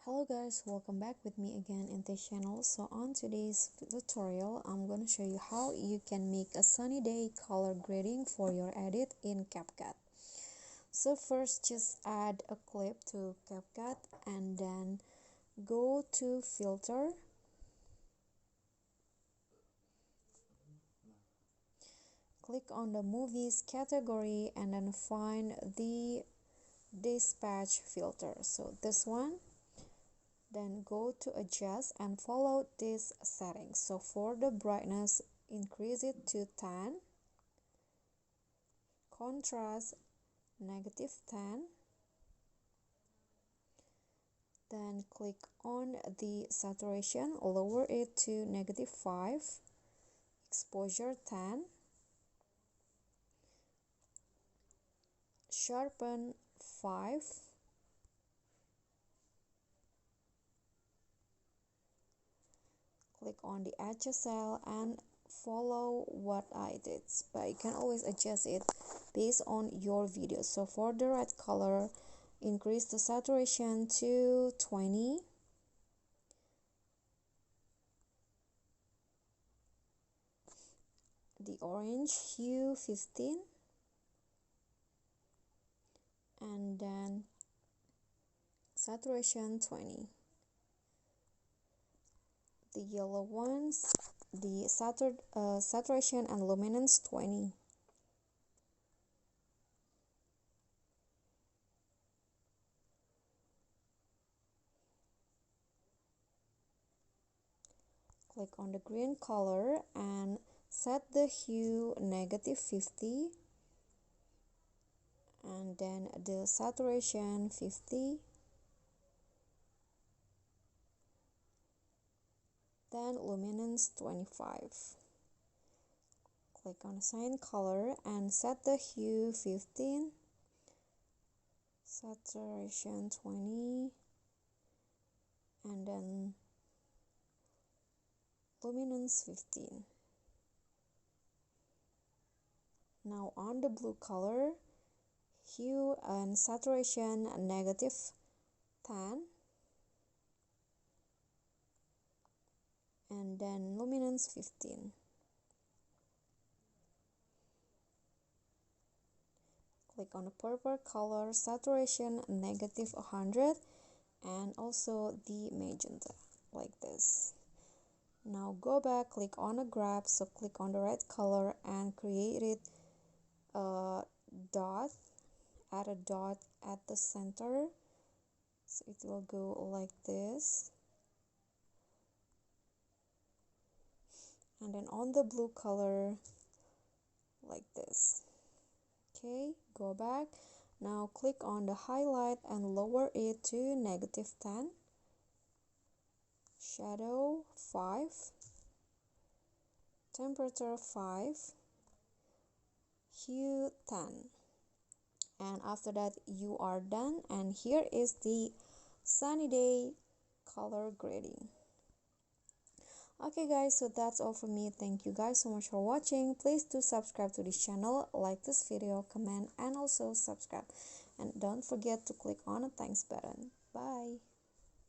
Hello guys, welcome back with me again in this channel. So on today's tutorial, I'm going to show you how you can make a sunny day color grading for your edit in CapCut. So first, just add a clip to CapCut and then go to filter, click on the movies category and then find the dispatch filter, so this one. Then go to adjust and follow these settings. So for the brightness, increase it to 10, contrast -10, then click on the saturation, lower it to -5, exposure 10, sharpen 5, click on the adjust cell and follow what I did, but you can always adjust it based on your video. So for the red color, increase the saturation to 20, the orange hue 15, and then saturation 20. The yellow ones, the saturation and luminance 20. Click on the green color and set the hue -50, and then the saturation 50, then luminance 25. Click on the cyan color and set the hue 15, saturation 20, and then luminance 15. Now on the blue color, hue and saturation -10, and then luminance 15. Click on the purple color, saturation -100, and also the magenta, like this. Now go back, click on a grab, so click on the red color and create it a dot, add a dot at the center, so it will go like this. And then on the blue color, like this. Okay, go back. Now click on the highlight and lower it to -10, shadow 5, temperature 5, hue 10. And after that you are done, and here is the sunny day color grading. Okay guys, so that's all for me. Thank you guys so much for watching. Please do subscribe to this channel, like this video, comment, and also subscribe, and don't forget to click on the thanks button. Bye.